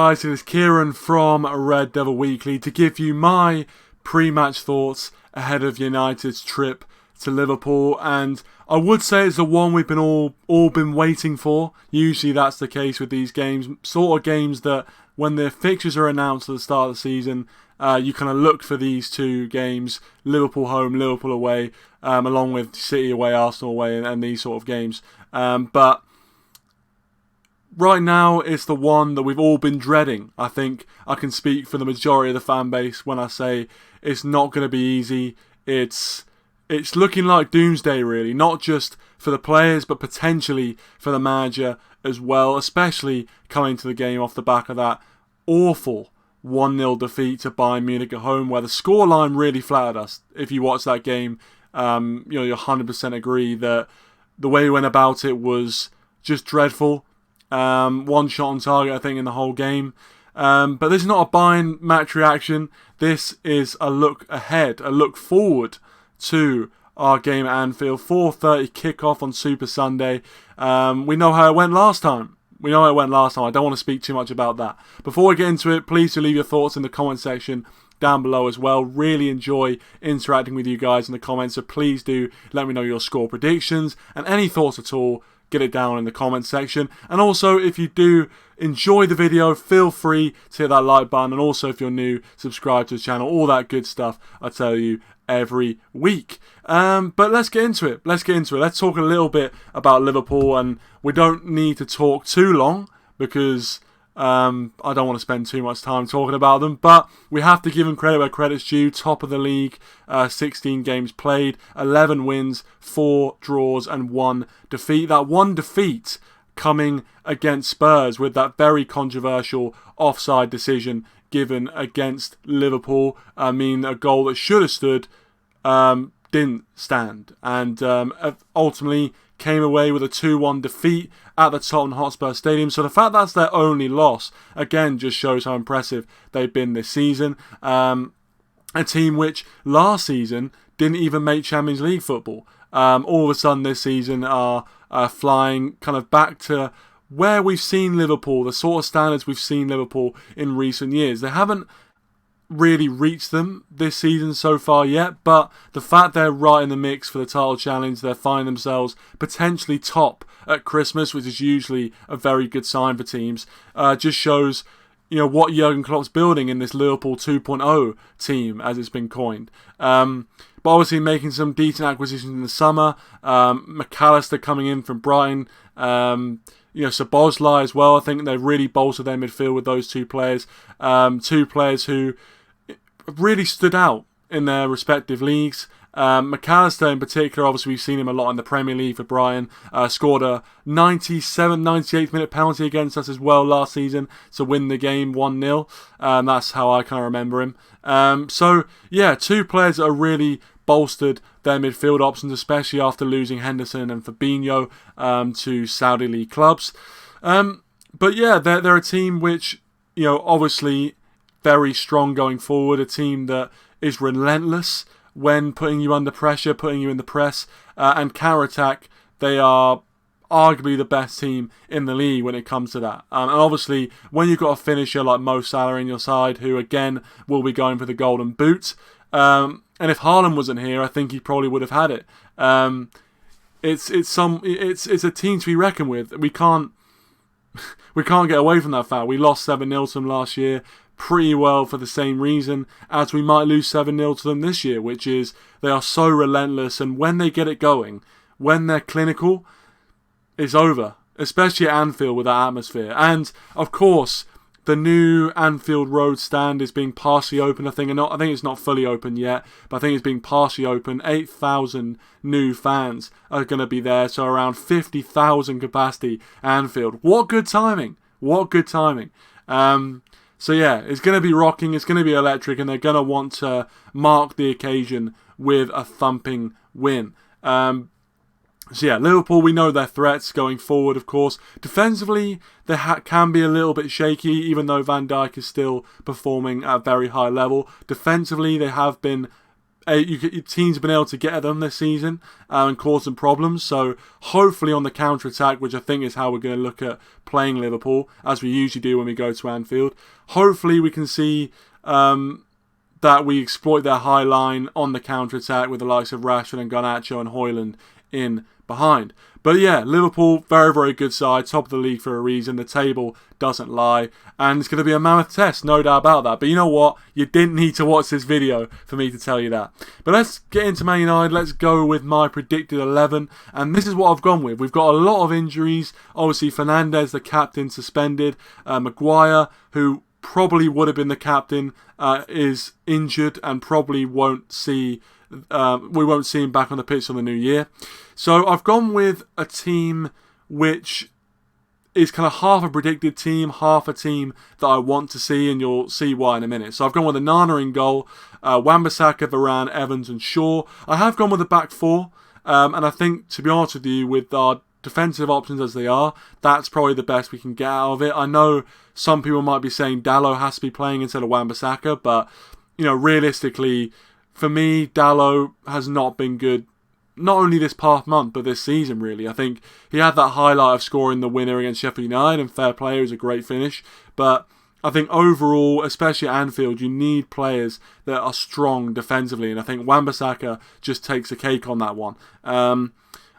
Hi, so it's Kieran from RedDevilWeekly to give you my pre-match thoughts ahead of United's trip to Liverpool, and I would say it's the one we've been all been waiting for. Usually that's the case with these games, sort of games that when the fixtures are announced at the start of the season, you kind of look for these two games: Liverpool home, Liverpool away, along with City away, Arsenal away, and these sort of games. But right now, it's the one that we've all been dreading. I think I can speak for the majority of the fan base when I say it's not going to be easy. It's looking like doomsday, really, not just for the players, but potentially for the manager as well, especially coming to the game off the back of that awful 1-0 defeat to Bayern Munich at home, where the scoreline really flattered us. If you watch that game, you 100% agree that the way we went about it was just dreadful. One shot on target, I think, in the whole game. But this is not a Bayern match reaction. This is a look ahead, a look forward to our game at Anfield. 4:30 kickoff on Super Sunday. We know how it went last time. I don't want to speak too much about that. Before we get into it, please do leave your thoughts in the comment section down below as well. Really enjoy interacting with you guys in the comments, so please do let me know your score predictions and any thoughts at all. Get it down in the comment section. And also, if you do enjoy the video, feel free to hit that like button. And also, if you're new, subscribe to the channel. All that good stuff I tell you every week. But let's get into it. Let's talk a little bit about Liverpool. And we don't need to talk too long because I don't want to spend too much time talking about them, but we have to give them credit where credit's due. Top of the league, 16 games played, 11 wins, 4 draws and 1 defeat. That one defeat coming against Spurs with that very controversial offside decision given against Liverpool. I mean, a goal that should have stood didn't stand, and ultimately came away with a 2-1 defeat at the Tottenham Hotspur Stadium. So the fact that's their only loss, again, just shows how impressive they've been this season. A team which last season didn't even make Champions League football. All of a sudden this season are flying kind of back to where we've seen Liverpool, the sort of standards we've seen Liverpool in recent years. They haven't really reached them this season so far yet, but the fact they're right in the mix for the title challenge, they're finding themselves potentially top at Christmas, which is usually a very good sign for teams, just shows what Jurgen Klopp's building in this Liverpool 2.0 team, as it's been coined. But obviously making some decent acquisitions in the summer. McAllister coming in from Brighton, Szoboszlai as well. I think they've really bolstered their midfield with those two players. Two players who really stood out in their respective leagues. McAllister in particular, obviously we've seen him a lot in the Premier League for Brighton. Scored a 98th minute penalty against us as well last season to win the game 1-0. That's how I kind of remember him. So yeah, two players that are really bolstered their midfield options, especially after losing Henderson and Fabinho to Saudi League clubs. But yeah, they're a team which, obviously very strong going forward, a team that is relentless when putting you under pressure, putting you in the press, and counter-attack. They are arguably the best team in the league when it comes to that. And obviously, when you've got a finisher like Mo Salah in your side, who again will be going for the golden boot, and if Haaland wasn't here, I think he probably would have had it. It's a team to be reckoned with. We can't get away from that fact. We lost 7-0 to them last year, pretty well for the same reason as we might lose 7-0 to them this year, which is they are so relentless, and when they get it going, when they're clinical, it's over, especially at Anfield with that atmosphere. And of course, the new Anfield Road stand is being partially open. I think it's not fully open yet, but I think it's being partially open. 8,000 new fans are going to be there, so around 50,000 capacity Anfield. What good timing! So yeah, it's going to be rocking, it's going to be electric, and they're going to want to mark the occasion with a thumping win. So yeah, Liverpool, we know their threats going forward, of course. Defensively, they can be a little bit shaky, even though Van Dijk is still performing at a very high level. Defensively, they have been teams have been able to get at them this season and cause them problems. So hopefully on the counter-attack, which I think is how we're going to look at playing Liverpool, as we usually do when we go to Anfield, hopefully we can see that we exploit their high line on the counter-attack with the likes of Rashford and Garnacho and Højlund in behind. But yeah, Liverpool, very, very good side, top of the league for a reason. The table doesn't lie, and it's going to be a mammoth test, no doubt about that. But you know what? You didn't need to watch this video for me to tell you that. But let's get into Man United. Let's go with my predicted 11, and this is what I've gone with. We've got a lot of injuries. Obviously, Fernandes, the captain, suspended. Maguire, who probably would have been the captain, is injured and probably won't see. We won't see him back on the pitch on the new year. So I've gone with a team which is kind of half a predicted team, half a team that I want to see, and you'll see why in a minute. So I've gone with Onana in goal, Wan-Bissaka, Varane, Evans and Shaw. I have gone with a back four, and I think, to be honest with you, with our defensive options as they are, that's probably the best we can get out of it. I know some people might be saying Dalot has to be playing instead of Wan-Bissaka, but realistically, for me, Dalot has not been good, not only this past month, but this season, really. I think he had that highlight of scoring the winner against Sheffield United, and fair play, it was a great finish. But I think overall, especially at Anfield, you need players that are strong defensively, and I think Wan-Bissaka just takes a cake on that one.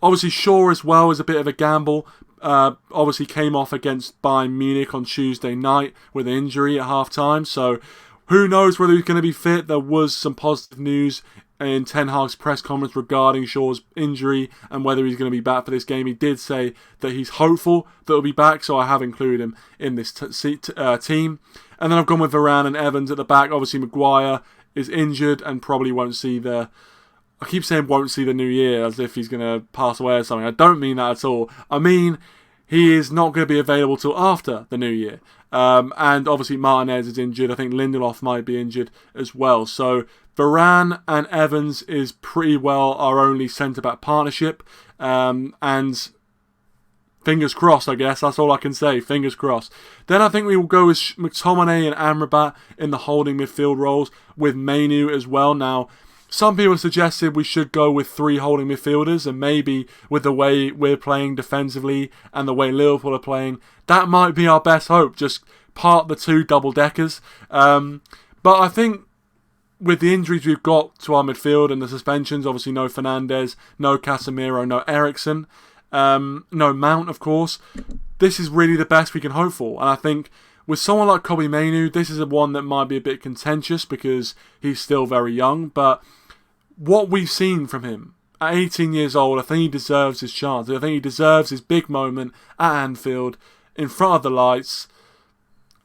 Obviously, Shaw as well is a bit of a gamble. Obviously came off against Bayern Munich on Tuesday night with an injury at half-time, so who knows whether he's going to be fit. There was some positive news in Ten Hag's press conference regarding Shaw's injury and whether he's going to be back for this game. He did say that he's hopeful that he'll be back, so I have included him in this team. And then I've gone with Varane and Evans at the back. Obviously, Maguire is injured and probably won't see the... I keep saying won't see the new year as if he's going to pass away or something. I don't mean that at all. I mean, he is not going to be available till after the new year. And obviously Martinez is injured. I think Lindelof might be injured as well. So Varane and Evans is pretty well our only centre-back partnership. And fingers crossed, I guess. That's all I can say. Fingers crossed. Then I think we will go with McTominay and Amrabat in the holding midfield roles with Mainu as well. Now, some people suggested we should go with 3 holding midfielders, and maybe with the way we're playing defensively and the way Liverpool are playing, that might be our best hope. Just part the 2 double-deckers. But I think with the injuries we've got to our midfield and the suspensions, obviously no Fernandes, no Casemiro, no Eriksen, no Mount, of course, this is really the best we can hope for. And I think with someone like Kobbie Mainoo, this is one that might be a bit contentious because he's still very young, but what we've seen from him at 18 years old, I think he deserves his chance. I think he deserves his big moment at Anfield in front of the lights.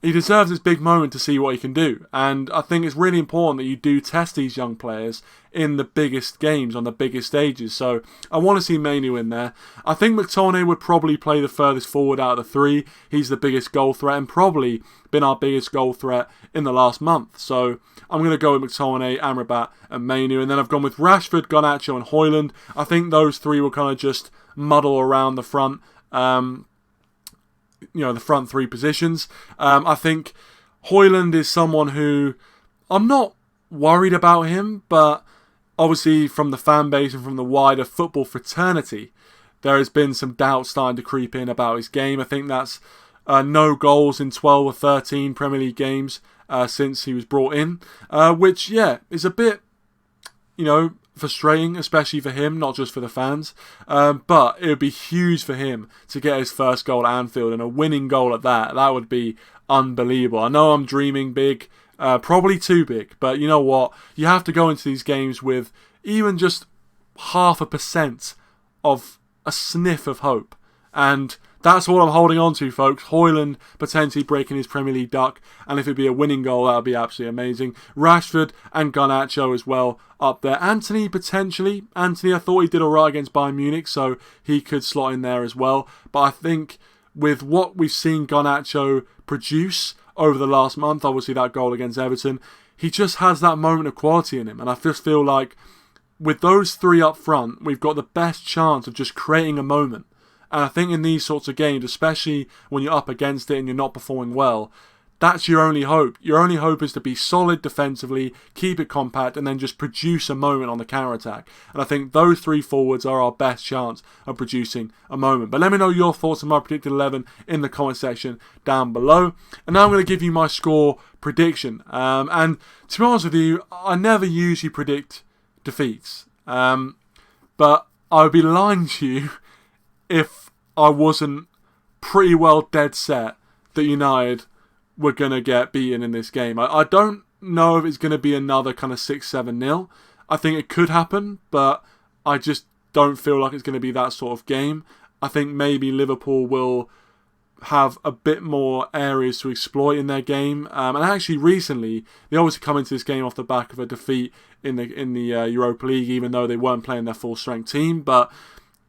He deserves his big moment to see what he can do. And I think it's really important that you do test these young players in the biggest games, on the biggest stages. So I want to see Mainu in there. I think McTominay would probably play the furthest forward out of the 3. He's the biggest goal threat and probably been our biggest goal threat in the last month. So I'm going to go with McTominay, Amrabat and Mainu. And then I've gone with Rashford, Garnacho and Højlund. I think those 3 will kind of just muddle around the front. The front 3 positions. I think Højlund is someone who I'm not worried about him, but obviously from the fan base and from the wider football fraternity, there has been some doubt starting to creep in about his game. I think that's no goals in 12 or 13 Premier League games since he was brought in, which, is a bit, frustrating, especially for him, not just for the fans. But it would be huge for him to get his first goal at Anfield, and a winning goal at that. That would be unbelievable. I know I'm dreaming big, probably too big, but you know what? You have to go into these games with even just 0.5% of a sniff of hope. And that's what I'm holding on to, folks. Højlund potentially breaking his Premier League duck, and if it'd be a winning goal, that would be absolutely amazing. Rashford and Garnacho as well up there. Anthony, potentially. Anthony, I thought he did alright against Bayern Munich, so he could slot in there as well. But I think with what we've seen Garnacho produce over the last month, obviously that goal against Everton, he just has that moment of quality in him. And I just feel like with those 3 up front, we've got the best chance of just creating a moment. And I think in these sorts of games, especially when you're up against it and you're not performing well, that's your only hope. Your only hope is to be solid defensively, keep it compact, and then just produce a moment on the counter-attack. And I think those 3 forwards are our best chance of producing a moment. But let me know your thoughts on my predicted 11 in the comment section down below. And now I'm going to give you my score prediction. And to be honest with you, I never usually predict defeats. But I would be lying to you if I wasn't pretty well dead set that United were going to get beaten in this game. I don't know if it's going to be another kind of 6-7-0. I think it could happen, but I just don't feel like it's going to be that sort of game. I think maybe Liverpool will have a bit more areas to exploit in their game. And actually recently, they obviously come into this game off the back of a defeat in the Europa League, even though they weren't playing their full-strength team. But,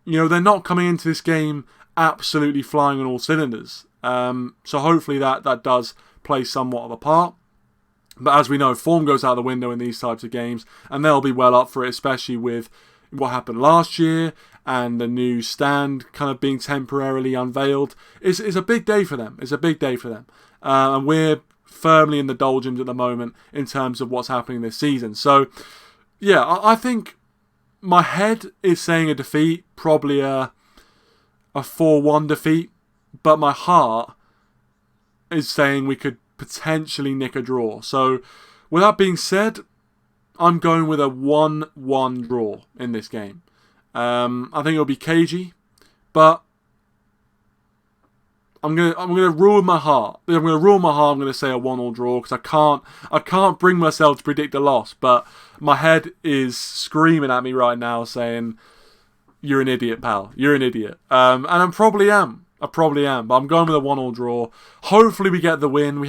you know, they're not coming into this game absolutely flying on all cylinders. So hopefully that does play somewhat of a part. But as we know, form goes out the window in these types of games, and they'll be well up for it, especially with what happened last year and the new stand kind of being temporarily unveiled. It's a big day for them. It's a big day for them. And we're firmly in the doldrums at the moment in terms of what's happening this season. So, yeah, I think my head is saying a defeat, probably a 4-1 defeat. But my heart is saying we could potentially nick a draw. So, with that being said, I'm going with a 1-1 draw in this game. I think it'll be cagey, but I'm gonna rule with my heart. I'm gonna say a 1-1 draw because I can't bring myself to predict a loss. But my head is screaming at me right now, saying, "You're an idiot, pal. You're an idiot." And I probably am, but I'm going with a 1-1 draw. Hopefully we get the win.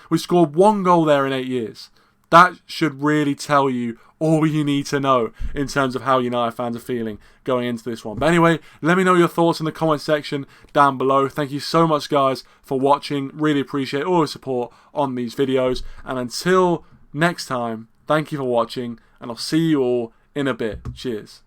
We scored 1 goal there in 8 years. That should really tell you all you need to know in terms of how United fans are feeling going into this one. But anyway, let me know your thoughts in the comment section down below. Thank you so much, guys, for watching. Really appreciate all the support on these videos. And until next time, thank you for watching, and I'll see you all in a bit. Cheers.